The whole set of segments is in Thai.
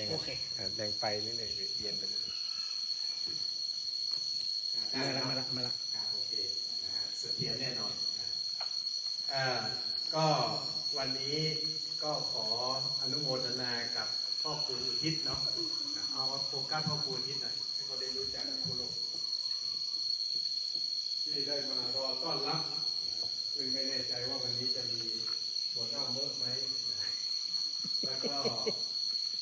ง โอเค แดงไปเรื่อยๆเย็นไปเรื่อยมาละ โอเคนะฮะเสถียรแน่นอนนะก็วันนี้ก็ขออนุโมทนากับพ่อครูอุทิศเนาะเอาโฟกัสพ่อครูอุทิศหน่อยให้เขาได้รู้จักครูโลกที่ได้มารอต้อนรับซึ่งไม่แน่ใจว่าวันนี้จะมีบทเล่าเมื่อไหมนะแล้วก็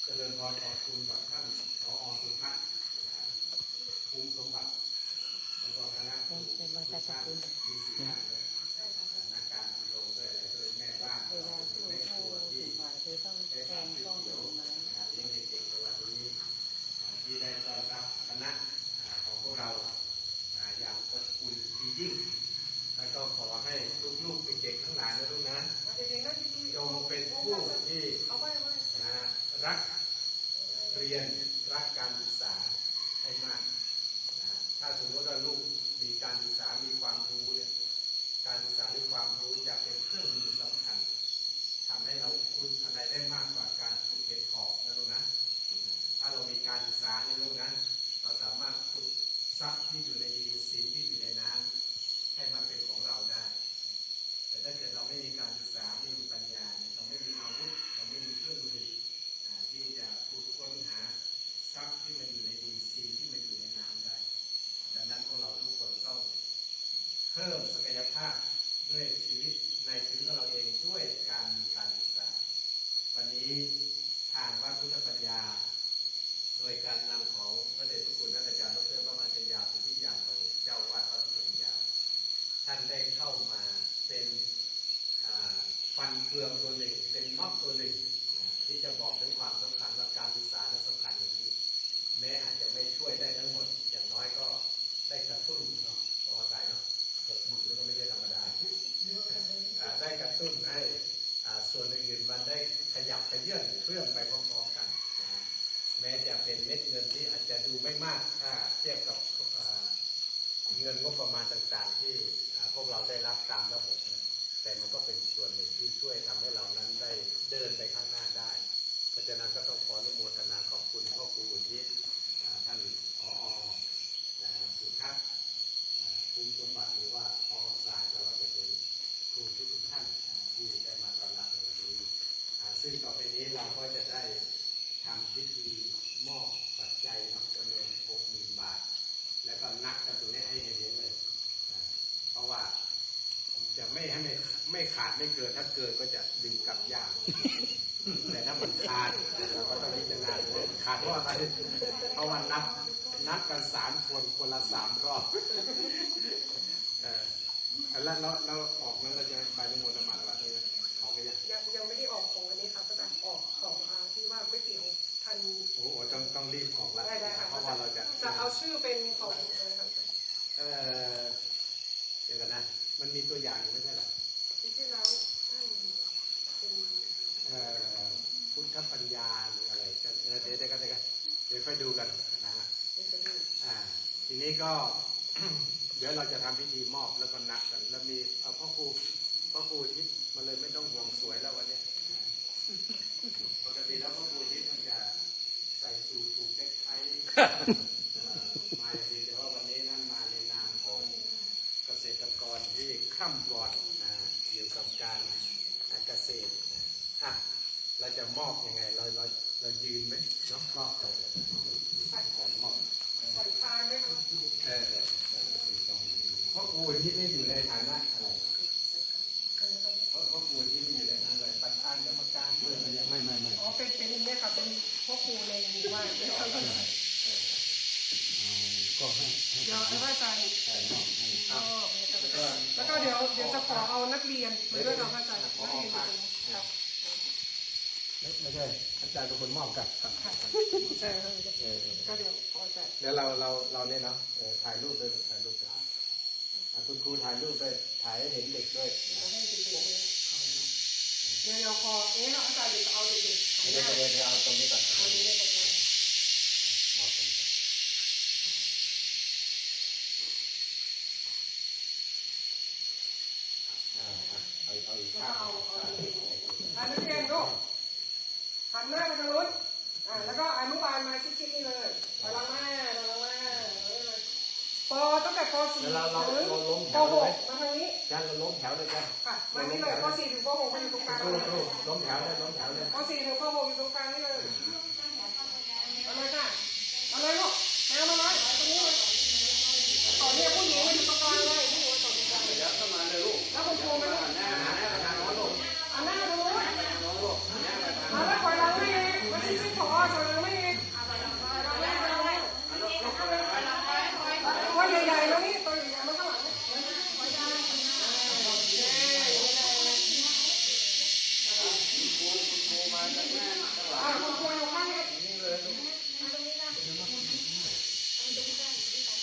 เจริญพรขอบคุณกับท่านผอ.สุพัฒน์ภูมิสมบัติแล้วก็คณะครูทุกท่านมี4ท่านเลยนักการเมืองด้วยอะไรด้วยแม่บ้านแม่ครัวที่ได้ทำพิธีเลี้ยงเด็กๆในวันนี้ที่ได้ต้อนรับคณะของพวกเราอย่างอบอุ่นดียิ่งแล้วก็ขอให้ลูกๆเด็กๆทั้งหลายนะลูกนะจงเป็นผู้ที่รักเรียนรักการศึกษาให้มากถ้าสมมติว่าลูกมีการศึกษามีความรู้เนี่ยการศึกษาหรือความรู้จะเป็นเครื่องมือสำคัญทำให้เราคุยอะไรได้มากกว่าการขุดเก็บขอบนะลูกนะถ้าเรามีการศึกษาเนี่ยลูกนะเราสามารถขุดทรัพย์ที่อยู่ในดินสิ่งที่อยู่ในน้ำให้มันเป็นของเราได้แต่ถ้าเกิดเราไม่มีการศึกษาไม่มีปัญญาเราไม่มีอาวุธเราไม่มีเครื่องมือที่จะขุดค้นหาทรัพย์ที่มันอยู่ในดินสิ่งที่มันอยู่ในน้ำได้ดังนั้นพวกเราทุกคนต้องเพิ่มศักยภาพด้วยชีวิตในชีวิตของเราเองด้วยการมีการศึกษาวันนี้ทางวัดพุทธปัญญาโดยการนำของพระเดชพระคุณท่านอาจารย์ดร.พระมาจัญญาสุทธิยานโตเจ้าวาดวัดพุทธปัญญาท่านได้เข้ามาเป็นฟันเฟืองตัวหนึ่งเป็นม็อบตัวหนึ่งที่จะบอกถึงความสำคัญและการศึกษาและสำคัญอย่างนี้แม้อาจจะไม่ช่วยได้ทั้งหมดอย่างน้อยก็ได้กระตุ้นเนาะพอใจเนาะ60,000ก็ไม่ใช่ธรรมดาได้กระตุ้นให้ส่วนอื่นๆมันได้ขยับขยื่นเคลื่อนไปพร้อมๆกันนะแม้จะเป็นเม็ดเงินที่อาจจะดูไม่มากถ้าเทียบกับเงินงบประมาณต่างๆที่พวกเราได้รับตามระบบนะแต่มันก็เป็นส่วนหนึ่งที่ช่วยทำให้เรานั้นได้เดินไปข้างหน้าได้เพราะฉะนั้นก็ต้องขออนุโมทนาขอบคุณพ่อครูอุทิศท่านผอ.สุทัศน์ภูมิสมบัติหรือว่าผอ.สายตลอดไปถึงครูทุกท่านที่ได้มาต้อนรับในวันนี้ซึ่งต่อไปนี้เราก็จะได้ทำพิธีมอบปัจจัยจำนวน 60,000 บาทแล้วก็นับกันตรงนี้ให้เห็นเลยเพราะว่าจะไม่ให้ไม่ขาดไม่เกินถ้าเกินก็จะดึงกลับยากแต่ถ้ามันขาดเราก็ต้องพิจารณาว่าขาดเพราะอะไรเพราะว่านับกัน3 คนคนละ3 รอบแล้วเราออกนั้นเราจะใบนิมนต์มาแล้วใช่ไหมออกไปยังไม่ได้ออกของอันนี้ค่ะก็จะออกของที่ว่าก๋วยเตี๋ยวทันโอ้ต้องรีบออกแล้วเพราะว่าเราจะเอาชื่อเป็นของอะไรครับเดี๋ยวกันนะมันมีตัวอย่างไม่ใช่หรอที่แล้วท่านเป็นพุทธปัญญาหรืออะไรเดี๋ยวค่อยดูกันนะฮะทีนี้ก็ เดี๋ยวเราจะทำพิธีมอบแล้วก็นับกันแล้วมีพ่อครูทิศมาเลยไม่ต้องห่วงสวยแล้ววันนี้ปกติแล้วพ่อครูทิศท่านจะใส่สูทผูกเน็กไทมาอย่างดีแต่ว่าวันนี้ท่านมาในนามของเกษตรกรที่คร่ำวอดเกี่ยวกับการเกษตรเราจะมอบยังไงเรายืนไหมเนาะก็ก่อนมอบใส่พานไหมครับพ่อครูที่ไม่อยู่ในฐานะอะไรพ่อครูที่ไม่อยู่ในฐานะอะไรประธานกรรมการเพื่อนอะไรไม่อ๋อเป็นเนี่ยค่ะเป็นพ่อครูในหมู่บ้านไม่ค่อยเข้าใจก็ให้เดี๋ยวอาจารย์แล้วก็เดี๋ยวจะขอเอานักเรียนมาด้วยกับอาจารย์นักเรียนอยู่ตรงครับไม่ใช่อาจารย์เป็นคนมอบกันใช่ก็เดี๋ยวอาจารย์เดี๋ยวเราเนี่ยเนาะถ่ายรูปด้วยถ่ายรูปด้วยคุณครูถ่ายรูปด้วยถ่ายให้เห็นเด็กด้วยเดี๋ยวขอเราอาจารย์เดี๋ยวเอาเด็กๆเดี๋ยวเอาตรงนี้ก่อนเอานี้เลยก่อนมอบตรงนี้เอาอีกข้างนักเรียนลูกหันหน้าไปทางนู้นแล้วก็ แล้วเราล้มแถ ป วเลยไหม .6 มาทางนี้ จันเราล้มแถวเลยกัน ค่ะมานี่เลยป .4 ถึงป .6 มาอยู่ตรงกลาง ดูล้มแถวเลยล้มแถวเลย ป .4 ถึงป .6 อยู่ตรงกลางนี่เลยมาเลยค่ะมาเลยลูกแมวมาเลยตรงนี้เลยต่อเนี่ยผู้หญิงมาอยู่ตรงกลางเลยผู้หญิงมาต่อตรงกลาง เดี๋ยวเข้ามาเลยลูก แล้วคุณครูมาลูก หน้าน้องลูก อันหน้าดู น้องลูกหน้า มาแล้วถอยหลังไม่อีกมาที่ซิ่งขอถอยหลังไม่อีกตัวใหญ่ๆแล้วนี่ตัวใหญ่ๆมาข้างหลังคุณครูอยู่ข้างนี้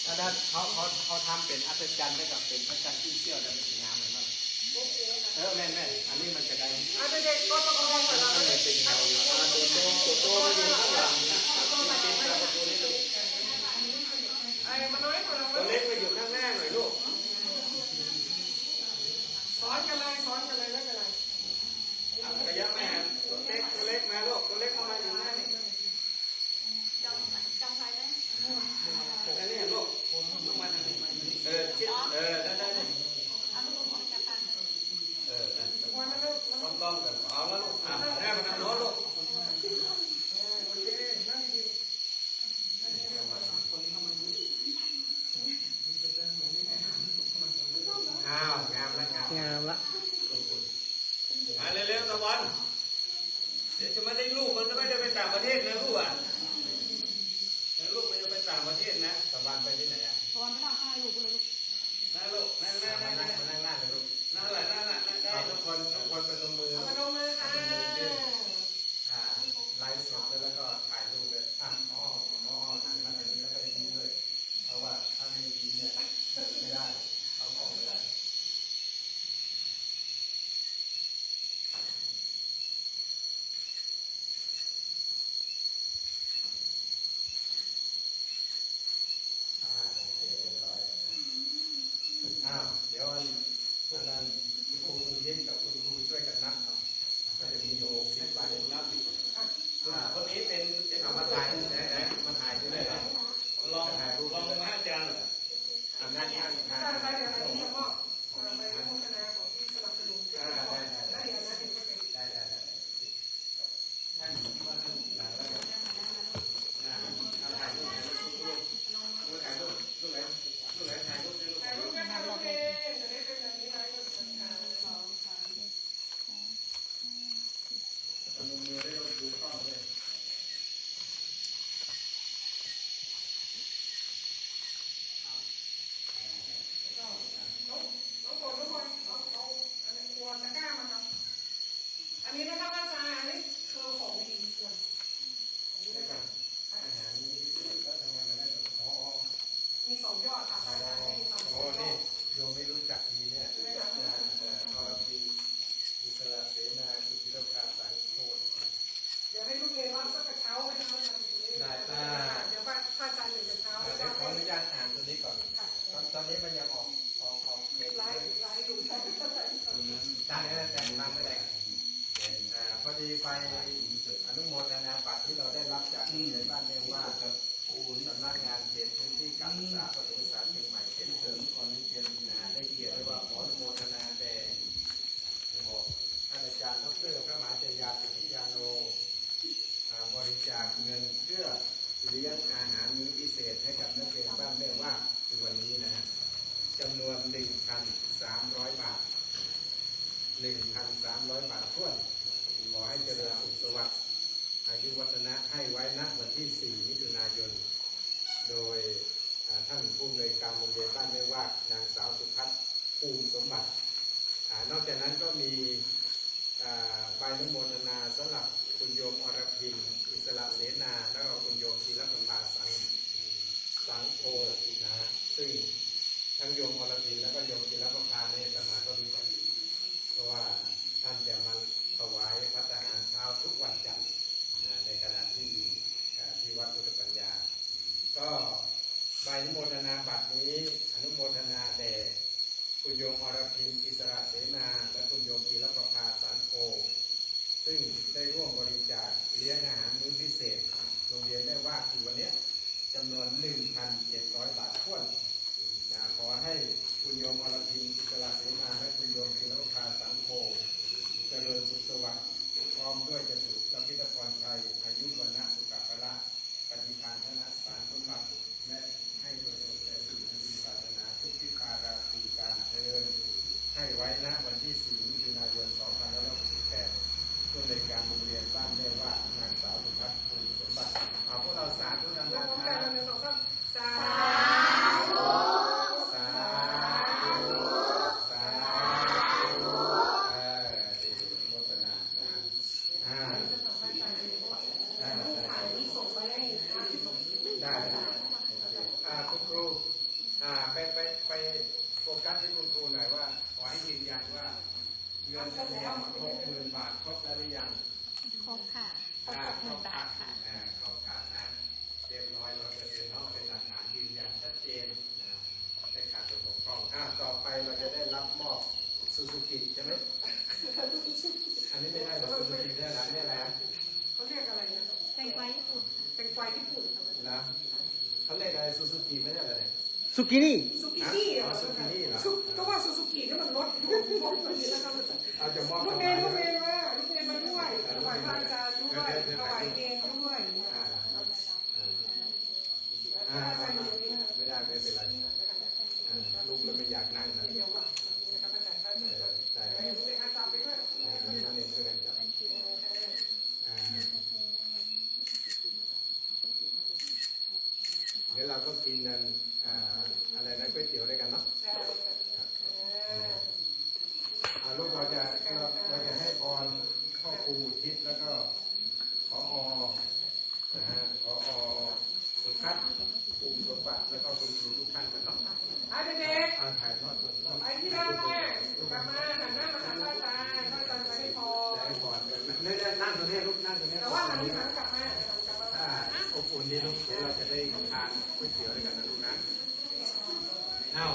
อันนั้นเขาทำเป็นอัศจรรย์ได้กับเป็นพระจันทร์ที่เชี่ยวได้เป็นงามเลยมั้งแม่อันนี้มันจะได้ เด็กๆก็ต้องระวังถอยหลัง ไม่เป็นเงาอยู่ตัวมาอยู่ข้างหลังตัวเล็กมาอยู่ข้างหน้าหน่อยลูก สอนกันเลยไม่เป็นไร ระยะแม่ตัวเล็กมาลูกตัวเล็กเข้ามาอยู่หน้านี่อันนี้ลูกลูกมาทางนี้ชิดได้ต้องกันเอาแล้วลูกแม่มาทางโน้นลูกอ้าวงามแล้ว งามละ มาเร็วๆตะวันเดี๋ยวจะไม่ได้ลูกมันไม่ได้ไปต่างประเทศนะลูกลูกมันจะไปต่างประเทศนะตะวันไปที่ไหนอ่ะตะวันไม่ได้ให้ลูกเลยลูกนั่งลูกนั่งหน้าเลยลูกนั่งได้ทุกคนเป็นลงมือ มาดูมือค่ะ ไลฟ์สดแล้วก็ถ่ายรูปเลยหันมาทางนี้แล้วก็ยิ้มเลยเพราะว่าถ้าไม่ยิ้มเนี่ยไม่ได้เอาของไม่ได้เดี๋ยวอาจารย์ครูเย็นกับคุณครูช่วยกันนับเอาก็จะมีอยู่10 ใบนับดีกว่าคนนี้เป็นเอามาถ่ายมาถ่ายที่ไหนลองมาอาจารย์เหรอทำงาน อาจารย์ไปเดี๋ยวนี้มอบไปโฆษณาของที่สนับสนุนได้เดี๋ยวนะเดี๋ยวก็เป็น ได้ท่านที่ว่าท่านหลังแล้วกันถ่ายรูปถ่ายรูปถ่ายรูป ถ่ายรูปกันถ่ายรูปเองจะได้เป็นแบบนี้นะ ลงมือได้ดูกล้องเลยน้องฝนเอาอันนี้ควรตะกร้ามาครับอันนี้นะครับอาจารย์อันนี้คือของดีควร อาหารนี้พิเศษแล้วทำไมมันได้อ๋อ มี2 ยอดค่ะอาจารย์ให้ทำ โอ้นี่โยมไม่รู้จักดีเนี่ยพอเราดีอิสระเสนาสุธิราชาสังโฆ เดี๋ยวให้ลูกเรียนรับสักกระเช้าไปทำอะไรเดี๋ยวป้าอาจารย์หนึ่งกระเช้า เดี๋ยวขออนุญาตอ่านตัวนี้ก่อนตอนนี้มันยังออกเกรด ไลฟ์ดูใช่ไหม ได้แต่ทำไม่ได้พอดีไปอนุโมทนาบัตรที่เราได้รับจากในบ้านเรียกว่าสำนักงานเขตพื้นที่การศึกษาประถมศึกษาเชียงใหม่เขตเสริมก่อนนี้เรียนได้เกียรติว่าขออนุโมทนาแด่ท่านอาจารย์ดร.พระมหาจยาสิทธิยาโนบริจาคเงินเพื่อเลี้ยงอาหารมื้อพิเศษให้กับนักเรียนบ้านเรียกว่าในวันนี้นะจำนวน 1,300 บาท 1,300 บาทท้วนขอให้เจริญสุขสวัสดิ์อายุวัฒนะให้ไว้ณวันที่ 4 มิถุนายน โดยท่านผู้อำนวยการโรงเรียนบ้านเรียกว่านางสาวสุพัฒน์ภูมิสมบัตินอกจากนั้นก็มีใบอนุโมทนาสำหรับคุณโยมอรพินอิสระเสนาแล้วก็คุณโยมศิลปภาสังโฆนะฮะซึ่งทั้งโยมอรพินแล้วก็โยมศิลปภาเนี่ยจะมาก็รู้จักเพราะว่าท่านจะมาถวายพระทหารเช้าทุกวันจันทร์ในขณะที่วัดพุทธปัญญาก็ใบอนุโมทนาบัตรนี้อนุโมทนาแด่คุณโยมอรพินอิสระเสนาและคุณโยมศิลปภาสังโฆซึ่งได้ร่วมบริจาคเลี้ยงอาหารมื้อพิเศษโรงเรียนได้ว่าคือวันนี้จำนวน 1,700 บาทท้วนขอให้ ควายญี่ปุ่น นะเขาเรียกอะไรซูซูกิไม่ใช่เหรอเนี่ย สุกินี่ ซูกินี่เหรอ ซูกินี่เหรอ ก็ว่าซูซูกินี่มันรถรถตัวนี้นะครับ เอาจะมอบ ลูก ทำ เม ไม ย์ลูกเมย์ว่าลูกเมย์มาด้วยถวายพระอาจารย์ด้วยถวายเองด้วย ไม่ได้ไม่เป็นไรลูกแล้วไม่อยากนั่งนะ เดี๋ยวว่านะครับอาจารย์ท่าน ใช่ ลูกเมย์อาจารย์ไปด้วย ท่านเองช่วยกันจับเดี๋ยวเราก็กินกันอะไรนะก๋วยเตี๋ยวด้วยกันเนาะลูกเราจะให้พรพ่อครูชิดแล้วก็ผอนะฮะผอสุทัศน์ภูมิสมบัติแล้วก็คุณครูทุกท่านกันเนาะ เด็ก ถ่ายทอดสด ไอ้ที่เราแม่กลับมาหันหน้ามาหาพระอาจารย์พระอาจารย์จะให้พร จะให้พรเนี่ยนั่งตรงนี้ลูกนั่งตรงนี้ แต่ว่าหันกลับมา อบอุ่นดีลูกเดี๋ยวเราจะได้ทานก๋วยเตี๋ยวด้วยกันนะลูกนะเอา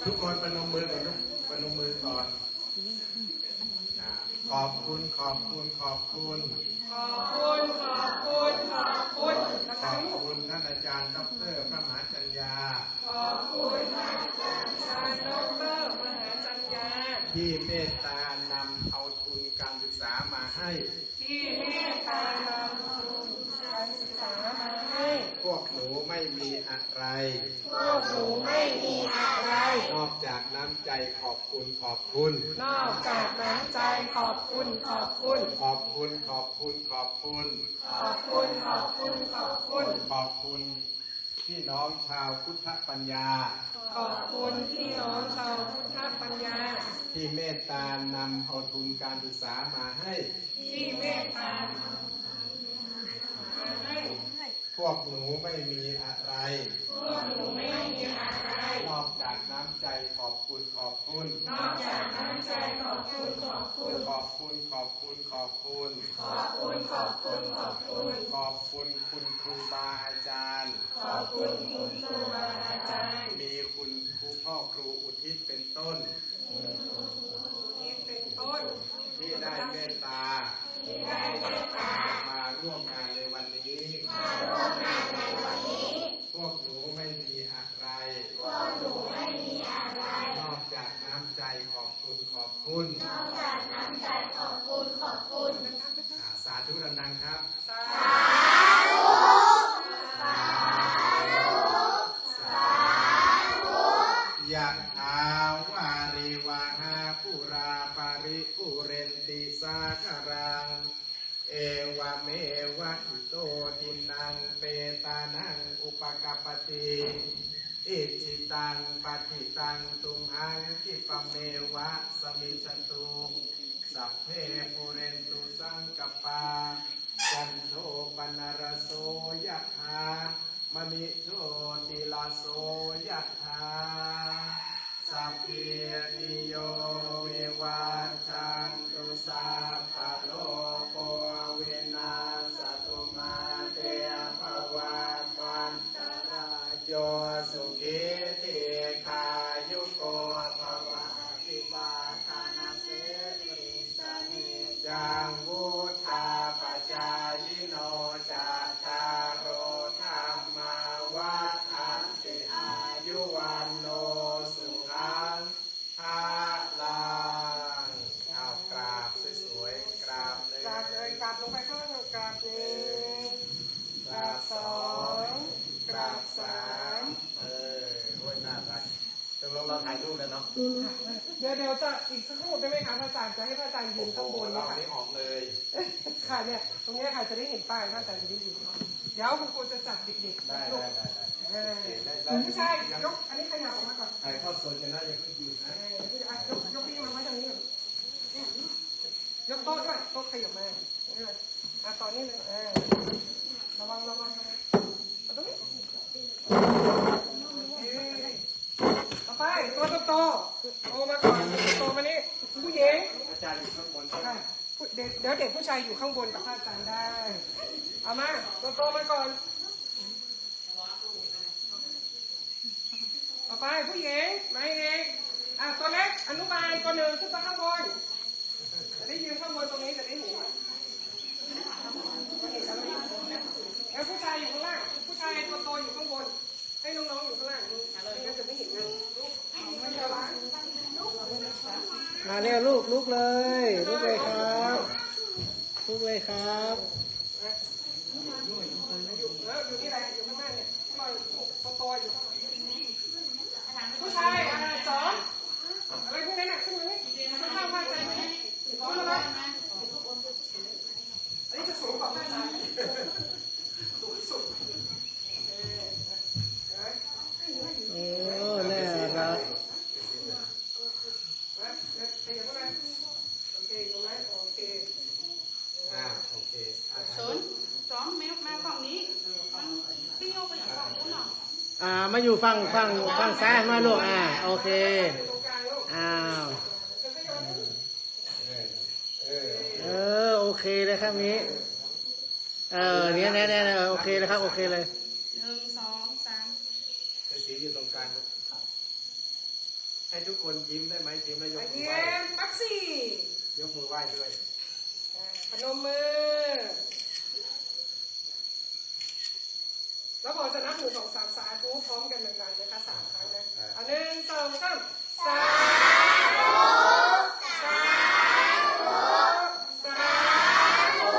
ทุกคนประนมมือก่อนลูกประนมมือก่อนขอบคุณขอบคุณขอบคุณ ขอบคุณขอบคุณขอบคุณ ขอบคุณท่านอาจารย์ดร.พระมหาจัญญา ขอบคุณท่านอาจารย์ดร.มหาจัญญา ที่เมตตานำเอาทุนการศึกษามาให้ ที่เมตตานำทุนการศึกษามาให้ พวกหนูไม่มีอะไร พวกหนูไม่มีอะไร นอกจากน้ำใจขอบคุณขอบคุณ นอกจากน้ำใจขอบคุณขอบคุณ ขอบคุณขอบคุณขอบคุณ ขอบคุณขอบคุณขอบคุณ ขอบคุณพี่น้องชาวพุทธปัญญา ขอบคุณพี่น้องชาวพุทธปัญญา ที่เมตตานำเอาทุนการศึกษามาให้ ที่เมตตามาให้ พวกหนูไม่มีอะไร พวกหนูไม่มีอะไร นอกจากน้ำใจขอบคุณขอบคุณ นอกจากน้ำใจขอบคุณขอบคุณ ขอบคุณขอบคุณขอบคุณ ขอบคุณขอบคุณขอบคุณ ขอบคุณคุณครูบาอาจารย์ ขอบคุณคุณครูบาอาจารย์ มีคุณครูพ่อครูอุทิศเป็นต้น นี้เป็นต้น ที่ได้เมตตา ที่ได้เมตตา มาร่วมงานในวันนี้ มาร่วมงานในวันนี้ พวกหนูไม่มีอะไร พวกหนูไม่มีอะไร นอกจากน้ำใจขอบคุณขอบคุณ นอกจากน้ำใจขอบคุณขอบคุณ สาธุดังๆครับ สาธุสาธุสาธุ ยะถาวาริวาหาปุราปาริปุเรนติสาคารัง เอวเมวะอิโตทินังเปตานังอุปกัปปติอิจิตังปฏิตังตุมหังคิปะเมวะสมิจฉตุสัพเพปุเรนตุสังกปาจันโทปนรสโสยะถามณิโชติลาโสยะถาสัพเพติโยวิวัชชันตุสัพพะโลกโควินาศตุมาเตภวัตวันตรายโยสุขิติขายุโกภวะปิบาทานาเสริสนิจังวุธาปจายโนจัตตารโอธรรมาวัฏันติอายุวันโนสุขังภาลังเอากราบสวยๆกราบหนึ่ง กราบเลยกราบลงไปข้างล่างกราบหนึ่งกราบสองกราบสาม โอ้ยน่ารักตกลงเราถ่ายรูปแล้วเนาะ เดี๋ยวจะอีกสักครู่ได้ไหมคะพระอาจารย์จะให้พระอาจารย์ยืนข้างบน เรา นะคะ ไม่ออกเลย ค่ะเนี่ยตรงเนี้ยค่ะจะได้เห็นป้ายพระอาจารย์จะได้ยืนเดี๋ยวคุณครูจะจับเด็ก ได้ ๆลูก ได้ ไม่ใช่ยกอันนี้ขยับออกมาก่อน ถ่ายทอดสดกันนะอย่าเพิ่งหยุดนะ ยกพี่มาไว้ตรงนี้ก่อนยกโต๊ะด้วยโต๊ะขยับมาตอนนี้เลยระวังมาตรงนี้ต่อไปตัวโตมาก่อนโตมานี่ผู้หญิง อาจารย์อยู่ข้างบน ค่ะเดี๋ยวเด็กผู้ชายอยู่ข้างบนกับพระอาจารย์ได้ เอามาตัวโตมาก่อนต่อไปผู้หญิงมาเองตัวเล็กอนุบาลตัวหนึ่งขึ้นมาข้างบนจะได้ยืนข้างบนตรงนี้จะได้เห็นแล้วผู้ชายอยู่ข้างล่าง ให้น้องๆอยู่ข้างล่างไม่งั้นจะไม่เห็นนะมันจะล้าง มาเร็วลูกเลยครับลูกเลยครับ อยู่นี่แหละอยู่ข้างหน้าเนี่ยลอยตัวอยู่ผู้ชายสองอะไรพวกนั้นน่ะขึ้นมาเนี่ยไม่เข้าว่าใจไหมขึ้นมาเลยอันนี้จะสูงกว่าผ้าใจสูงสุด โอ้น่ารัก ขยับเข้าไปโอเคตรงนั้นโอเค โอเค จ้องแมวมาฝั่งนี้มันเปรี้ยวไปฝั่งนู้นหรอ มาอยู่ฝั่งซ้ายมาลูกโอเค ตรงกลางลูก อ้าว เออ โอเคเลยครับนี้เนี่ยโอเคเลยครับโอเคเลย 1 2 3 ไอ้สีอยู่ตรงกลางให้ทุกคนยิ้มได้ไหมยิ้มแล้วยกมือ เยี่ ไหว้ ยมปักซี่ ยกมือไหว้ด้วย พนมมือแล้วพอจะนับ1 2 3สาธุพร้อมกันดังๆนะคะ3 ครั้งนะ1 2 3สาธุสาธุสาธุ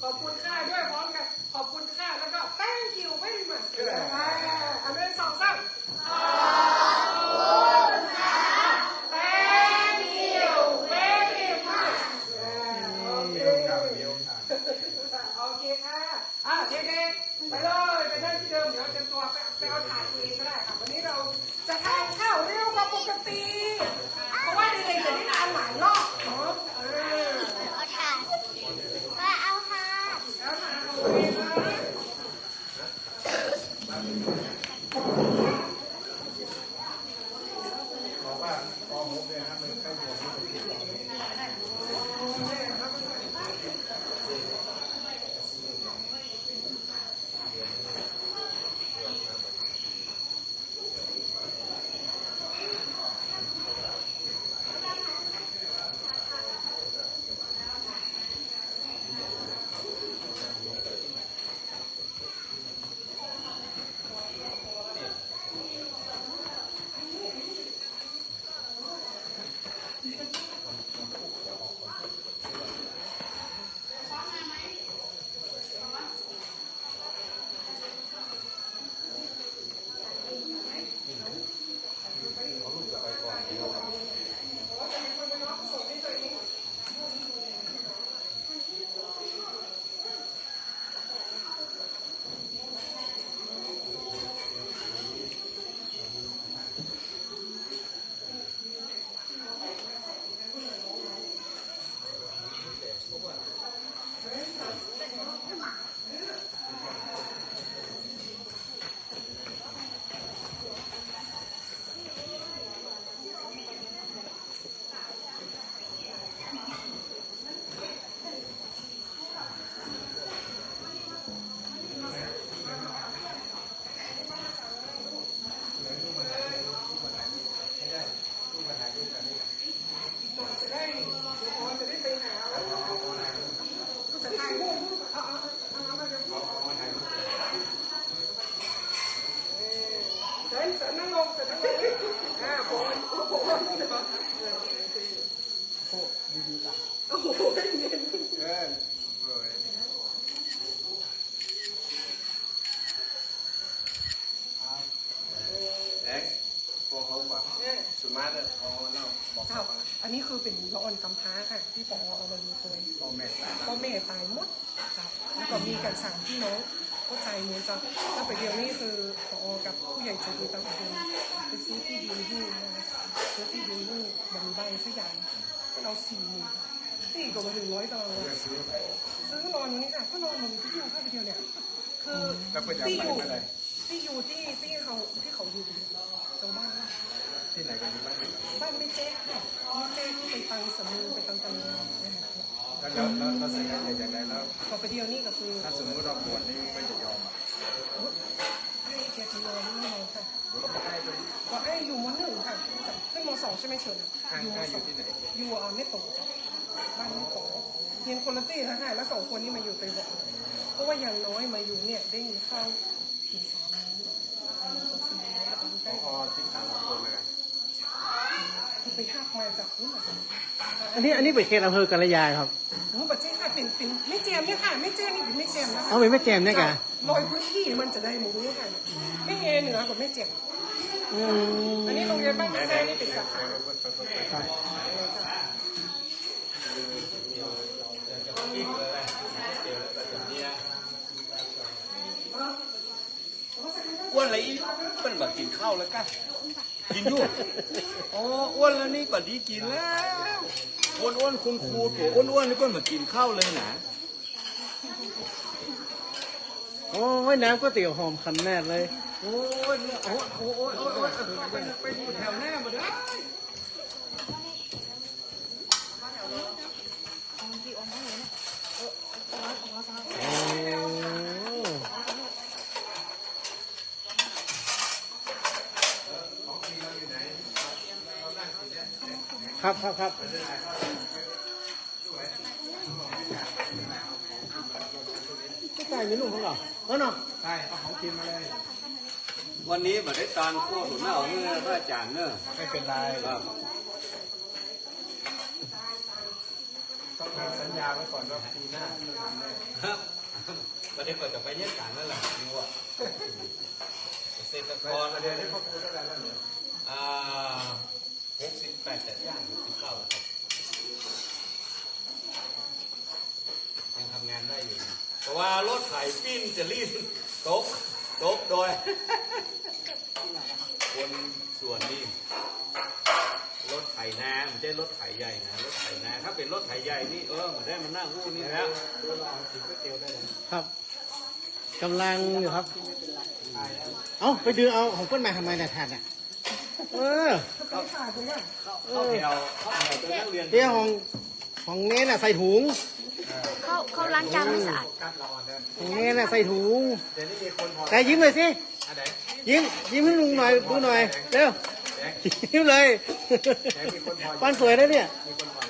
ขอบคุณค่าด้วยพร้อมกันขอบคุณค่าแล้วก็ thank you very much 1 2 3ขอบคุณค่า thank you very much โอเคค่ะเด็กๆไปเลยไปนั่งที่เดิมเดี๋ยวเตรียมตัวไปเอาถาดเองก็ได้ค่ะวันนี้เราจะทานข้าวเร็วกว่าปกติเพราะว่าเด็กๆจะได้ทานหลายรอบเนาะเอาถาดว่าเอาถาด แล้วทานโอเคนะ บอกว่าป .6 เนี่ยมันเข้าหัวที่ผิดตอนนี้ จะได้ไปหาก็จะถ่ายรูปเอามาเดี๋ยวเดินนั่งลงผมโอ้โหเย็น เอ็กพอเขาแบบสุมาเลยพอเราบอก เจ้าอันนี้คือเป็นละอ่อนกำพร้าค่ะที่ปอเอามาดูตัว พ่อแม่ตาย พ่อแม่ตายหมดเจ้าแล้วก็มีกัน3 พี่น้องเข้าใจเนี่ยเจ้าถ้าไปเดียวนี่คือปอกับผู้ใหญ่ใจดีต่างประเทศไปซื้อที่ดินที่ซื้อที่ดินที่บางใบสักอย่างเรา40,000ตีกว่า100 ตารางวาซื้อนอนนี่ค่ะก็นอนมันที่อยู่ข้างเดียวเนี่ยคือที่อยู่ที่เขาอยู่เจ้าบ้าน ที่ไหนกันที่บ้าน บ้านไม่เจ๊ค่ะไม่เจ๊ที่ไปตังสมือไปตังงานนะคะ แล้วเราใส่กันอย่างไรแล้ว พอไปเดียวนี่ก็คือ ถ้าสมมติเราปวดนี่ไม่จะยอมอ่ะ ให้แกที่นอนนี่นอนค่ะ ก็ไม่ได้เลย ก็ไอ้อยู่ม.1 ค่ะขึ้นม.2 ใช่ไหมเชิญอยู่ม.2 อยู่ที่ไหน อยู่ไม่โตบ้านไม่โตเรียนคนละตี้ค่ะแล้ว2 คนนี้มาอยู่ไปบอกเพราะว่าอย่างน้อยมาอยู่เนี่ยได้มีข้าวกิน3 มื้อ ติดตามคนเลย ไปหักมาจากนู้น อันนี้เป็นเขตอำเภอกัลยาครับ โอ้บัจเจ้ค่ะเป็นไม่แจมเนี่ยค่ะไม่แจมนี่เป็นไม่แจมนะคะ เอาเป็นแม่แจมเนี่ยกะ ลอยพื้นที่มันจะได้หมูเนี่ยค่ะไม่เอเหนือกับไม่แจม อืม อันนี้โรงเรียนบ้านพิเศษนี่เป็นสาขา ครับ อ้วนอะไรอีกเป็นแบบกินข้าวแล้วกันกินอยู่อ๋ออ้วนแล้วนี่บัดนี้กินแล้วอ้วนคุณครูตัวอ้วนๆนี่เพิ่นมากินข้าวเลยนะ โอ้ยน้ำก๋วยเตี๋ยวหอมขันแน่เลย โอ้ยเนี่ยโอ้ยไปอยู่แถวหน้ามาได้ โอ้ครับครับครับไม่ใส่มีลุงเขาเหรอเนาะ ใช่เอาของกินมาเลย วันนี้บัดได้ตานขั้วหัวหน้าเมื่อพระอาจารย์เนอะ ไม่เป็นไร ครับ ต้องทำสัญญาไว้ก่อนว่าปีหน้าจะทำได้ ครับบัดได้เปิดกับไปเยี่ยมกันนั่นแหละนี่ว่าเกษตรกร เดี๋ยวได้ข้อมูลแล้วกันแล้วเหรอ 68แต่ย่าง69ครับยังทำงานได้อยู่เพราะว่ารถไถปิ้นจะรีดตกโดยคนส่วนนี้รถไถนาไม่ใช่รถไถใหญ่นะรถไถนาถ้าเป็นรถไถใหญ่นี่มันได้มานั่งหู้นี่แล้ว เราเอากินก๋วยเตี๋ยวได้เลย ครับกำลังอยู่ครับ เอาไปดึงเอาของเพื่อนมาทำไมเนี่ยถาดอ่ะเออ เขาขาดตรงนี้ เข้าแถวจนนักเรียน เที่ยวของเน้นอ่ะใส่ถุง เขาล้างจานไม่สะอาด กัดเราอ่อนเดิน ของเน้นอ่ะใส่ถุง เดี๋ยวนี้มีคนพอ แต่ยิ้มเลยสิ อะไร ยิ้มให้ลุงหน่อยดูหน่อยเร็ว แดง ยิ้มเลย แดงมีคนพอ ปั้นสวยนะเนี่ย มีคนพอ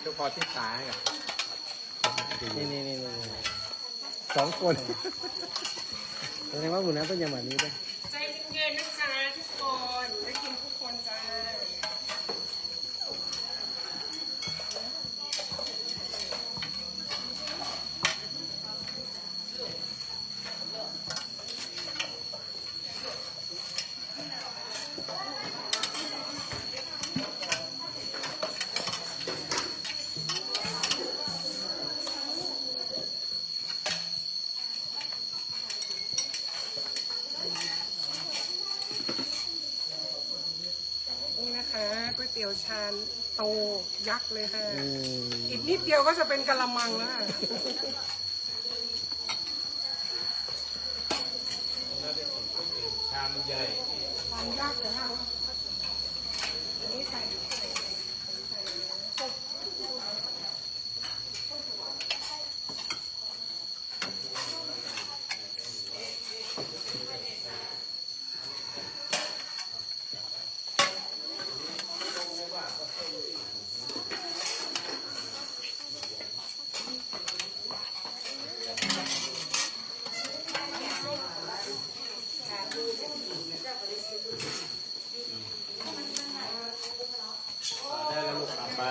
ทุกพอที่ตายอ่ะ นี่สองคนแสดงว่าหมูน้ำต้มยำแบบนี้ด้วย ใจเย็นๆนะจ๊ะทุกคนได้กินทุกคนจ้า นี่นะคะก๋วยเตี๋ยวชามโตยักษ์เลยค่ะ อีกนิดเดียวก็จะเป็นกะละมังแล้วค่ะ ชามใหญ่ ความยากเลยค่ะอันนี้ใส่ได้แล้วลูกตามไป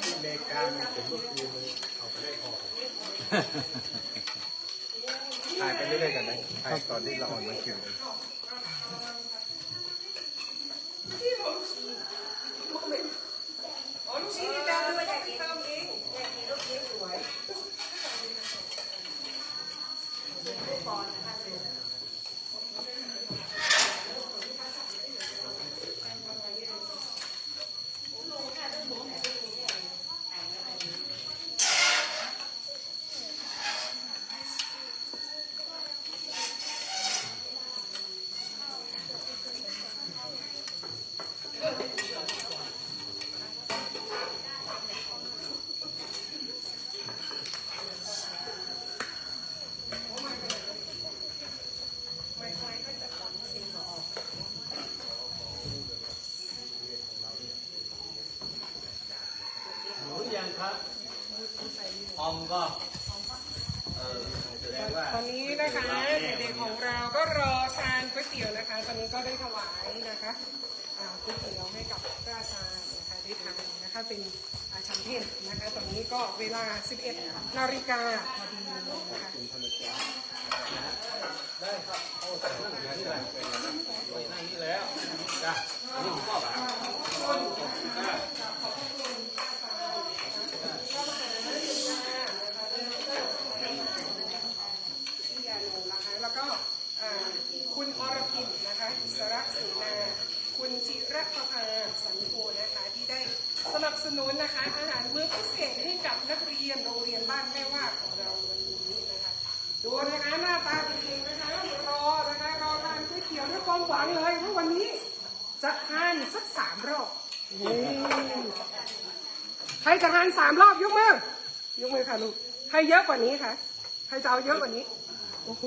ที่อเมริกามันเป็นลูกปืนเลยเอาไปได้พอถ่ายไปเรื่อยๆกันนะถ่ายตอนที่เราอ่อนมาคิวเลย ที่ผม องก็แสดงว่า ตอนนี้นะคะเด็กๆของเราก็รอทานก๋วยเตี๋ยวนะคะ ตอนนี้ก็ได้ถวายนะคะก๋วยเตี๋ยวให้กับพระอาจารย์นะคะได้ทานนะคะเป็นฉันเพลนะคะ ตอนนี้ก็เวลา 11 นาฬิกาพอดีเลยนะคะ ได้ครับเข้าแต่นั่งนี่แหละนั่งนี่แล้วจ้ะนี่ผมก็แบบแล้วก็คุณอรพินนะคะอิสระศรีนาคุณจิรประภาสันโกนะคะที่ได้สนับสนุนนะคะอาหารมื้อพิเศษให้กับนักเรียนโรงเรียนบ้านแม่ว่าของเราวันนี้นะคะดูนะคะหน้าตาจริงๆนะคะรอนะคะรอทานก๋วยเตี๋ยวด้วยความหวังเลยว่าวันนี้จะทานสัก3 รอบใครจะทาน3 รอบยกมือยกมือค่ะลูกใครเยอะกว่านี้คะใครจะเอาเยอะกว่านี้โอ้โห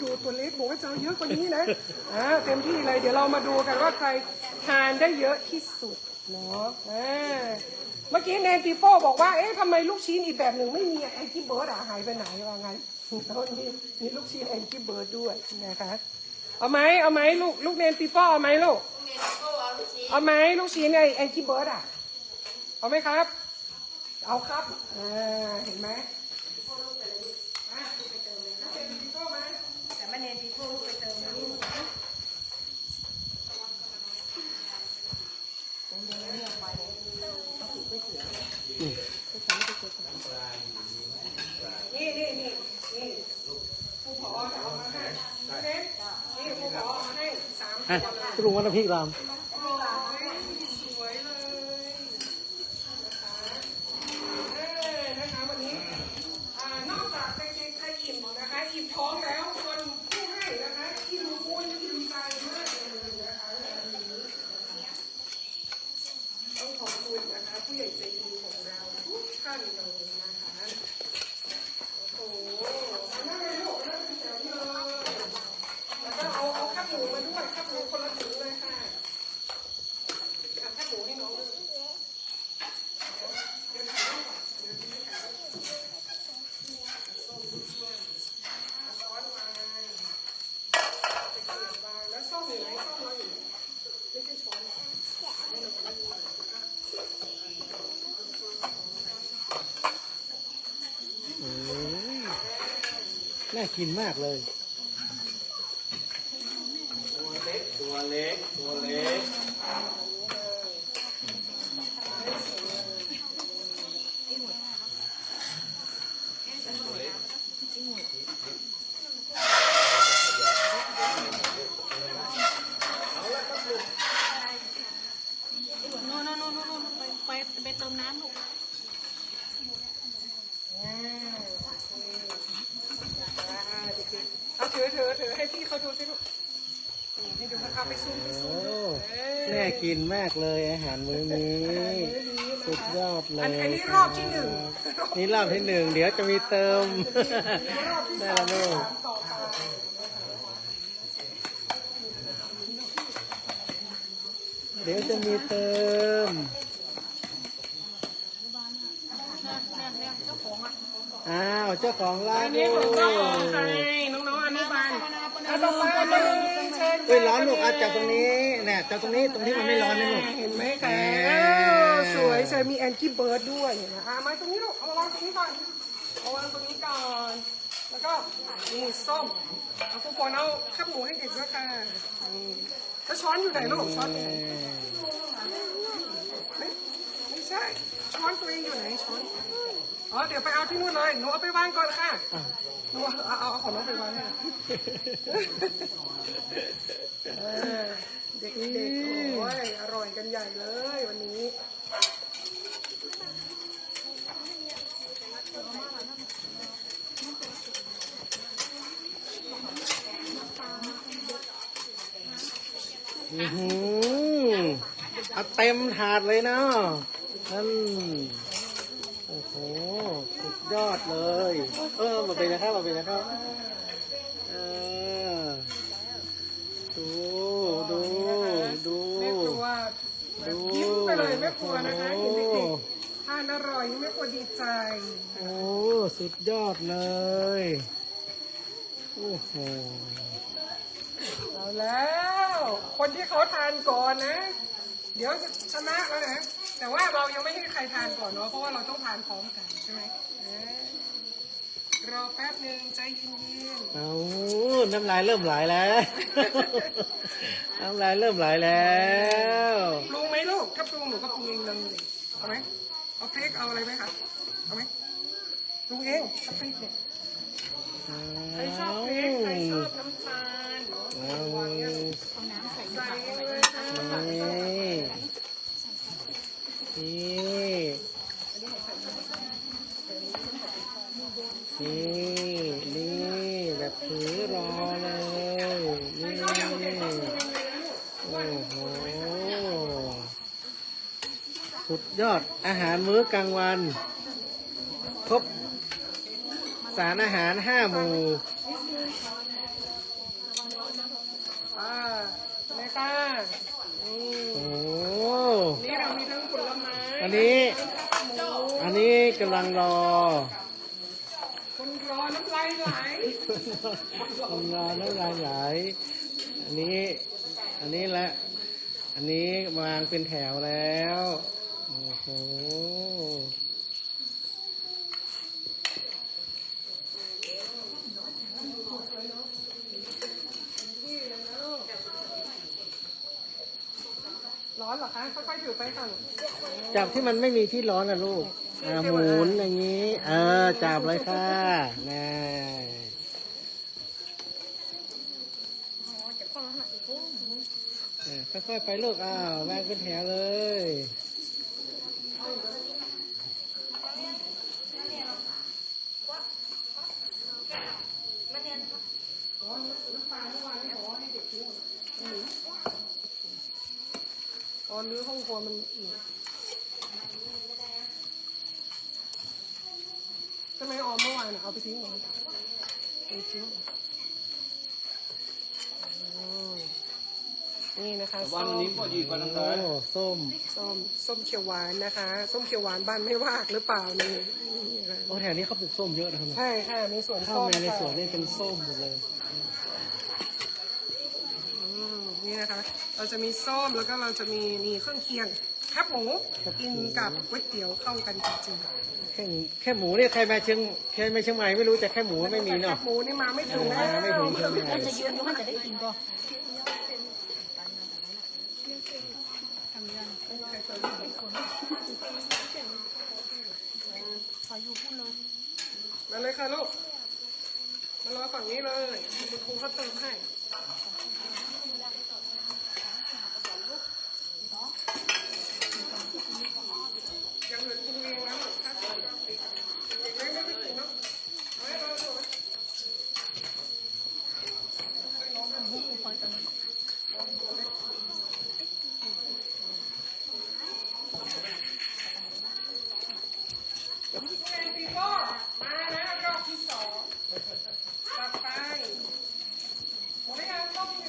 ดูตัวเล็กบอกว่าจะเอาเยอะกว่านี้นะเต็มที่เลยเดี๋ยวเรามาดูกันว่าใครทานได้เยอะที่สุดเนาะเมื่อกี้แนนปีโป้บอกว่าเอ๊ะทำไมลูกชิ้นอีกแบบหนึ่งไม่มีแองกี้เบิร์ดหายไปไหนว่าไงแล้วมีลูกชิ้นแองกี้เบิร์ดด้วยนะคะเอาไหมลูกแนนปีโป้เอาไหมลูกเอาไหมลูกชิ้นแองกี้เบิร์ดเอาไหมครับเอาครับเห็นไหมแต่มาเนนปีโป้ลูกไปเติมนะลูกนี่ครูผอจะเอามาให้นี่ครูผอเอามาให้3 ขวดค่ะ ลุงว่าน้ำพริกราม สวยเลยนะคะวันนี้นอกจากเด็กๆจะอิ่มนะคะอิ่มท้องแล้วคนผู้ให้นะคะอิ่มบุญอิ่มใจมากเลยนะคะต้องขอบคุณนะคะผู้ใหญ่ใจดีของเราทุกท่านเลยนะคะโอ้โหน่าเลยลูกน่าเป็นแถวเลยแล้วก็เอาข้าวหมูมาด้วยข้าวหมูคนละถุงเลยค่ะข้าวหมูให้น้องด้วยแล้วซ่อมอยู่ไหนซ่อมเราอยู่ไม่ใช่ช้อนน่ากินมากเลย ตัวเล็ก โน่ไปเติมน้ำลูก เอาถือให้พี่เขาดูสิลูกให้ดูนะคะไปซูม โอ้น่ากินมากเลยอาหารมื้อนี้สุดยอดเลย อันนี้รอบที่ 1 นี่รอบที่ 1เดี๋ยวจะมีเติม รอบที่ ได้แล้วลูก 3ต่อไป เดี๋ยวจะมีเติม เนี่ยเจ้าของอ่ะ อ้าวเจ้าของร้าน อันนี้ของเจ้าของใครน้องๆอนุบาลต่อไปเชิญ เอ้ยร้อนลูกอาจากตรงนี้เนี่ยจากตรงนี้มันไม่ร้อนนะลูก เห็นไหมคะสวยเชยมีแอนกี้เบิร์ดด้วยเห็นไหมมาตรงนี้ลูกเอามาวางตรงนี้ก่อนเอาวางตรงนี้ก่อนแล้วก็นี่ส้มเอาคุณฝนเอาข้าวหมูให้เด็กด้วยค่ะแล้วช้อนอยู่ไหนลูกช้อนอยู่ไหนไม่ใช่ช้อนตัวเองอยู่ไหนช้อนอ๋อเดี๋ยวไปเอาที่นู่นเลยหนูเอาไปวางก่อนค่ะหนูเอาของน้องไปวางให้เด็กๆโอ้ยอร่อยกันใหญ่เลยวันนี้เอาเต็มถาดเลยเนาะนั่นโอ้โหสุดยอดเลยมาเป็นนะครับเดู แม่ครัวแบบยิ้มไปเลยแม่ครัวนะคะเห็นเด็กๆทานอร่อยแม่ครัวดีใจ โอ้ สุดยอดเลย โอ้โห เอาแล้ว คนที่เขาทานก่อนนะ เดี๋ยวชนะแล้วนะ แต่ว่าเรายังไม่ให้ใครทานก่อนเนาะ เพราะว่าเราต้องทานพร้อมกันใช่ไหมรอแป๊บหนึ่งใจเย็น เอาน้ำลายเริ่มไหลแล้ว น้ำลายเริ่มไหลแล้ว ๆปรุงไหมลูก ถ้าปรุงหนูก็ปรุงเองเลยเอาไหมเอาพริกเอาอะไรไหมคะเอาไหมปรุงเองเอาพริกเนี่ยใครชอบพริกใครชอบน้ำตาล เอา ใส่เลยค่ะ นี่แบบถือรอเลย นี่โอ้โห สุดยอดอาหารมื้อกลางวัน ครบสารอาหาร5 หมู่ เลยค่ะนี่ โอ้ นี่เรามีทั้งผลไม้ อันนี้ หมู อันนี้กำลังรอ คนรอน้ำลายไหล ทำงานน้ำลายไหลอันนี้แหละ อันนี้วางเป็นแถวแล้ว โอ้โห ร้อนเหรอคะค่อยๆถือไปค่ะ จับที่มันไม่มีที่ร้อนนะลูกหมุนอย่างนี้ จับเลยค่ะน่าค่อยๆไปลูกวางเป็นแถวเลย ตอนรื้อห้องครัวมันทำไมออมเมื่อวานเอาไปทิ้งหมดไปทิ้งนี่นะคะ วันนี้พอดีกันเลย โอ้ส้ม ส้มเขียวหวานนะคะ ส้มเขียวหวานบ้านไม่วากหรือเปล่านี่ โอ้แถวนี้เขาปลูกส้มเยอะนะครับ ใช่ค่ะมีสวน เข้า ส้ม มาใน ค่ะ สวนนี่เป็นส้มหมดเลย นี่นะคะ เราจะมีส้มแล้วก็เราจะมีเครื่องเคียงแคบหมูกินกับก๋วยเตี๋ยวเข้ากันจริง แค่หมูเนี่ยใครมาเชียงใหม่ไม่รู้แต่แค่หมูไม่มี ๆแค เนาะ บหมูนี่มาไม่ถึงแล้ว มาไม่ถึงใช่ไหม จะยืนอยู่มันจะได้กินก็ มาเลยค่ะลูก มารอฝั่งนี้เลยคุณครูเขาเติมให้ยังเหลือกินเองนะถ้าเด็กเล็กไม่กินเนาะไม่รอดูนะไงปีโป้มาแล้วรอบที่2จัดไปหมดแล้วรอบที่1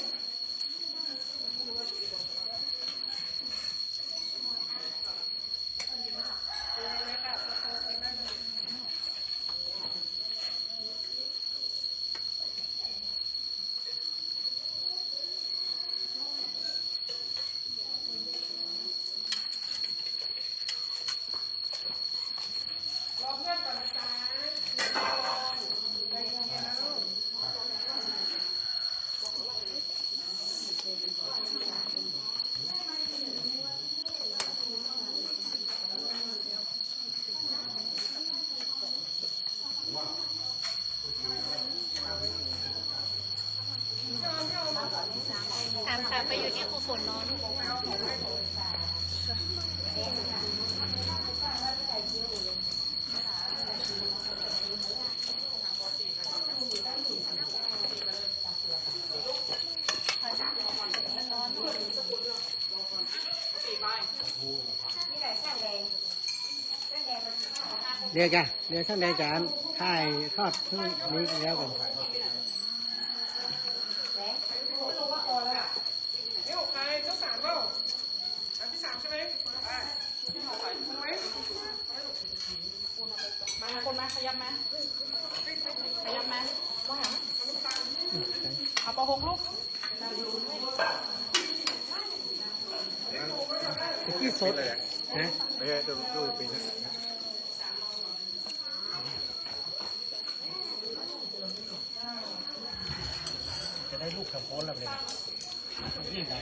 รอเพื่อนก่อนนะจ๊ะใจเย็นๆนะลูก ถามค่ะไปอยู่ที่ครูฝนเนอน เดี๋ยวจ้ะเดี๋ยวท่านใดจานถ่ายทอดทุกนี้แล้วกัน นี่ของใครเจ้าสามเปล่าอันที่3ใช่ไหมไปถูกไหมมา คนไหมขยับไหมขยับไหมว่าหางเอาปลาหกลูก ที่สดนะ ไม่ใช่ดูปีนะ จะได้ลูกทำโพสแล้วเลยยิ่งได้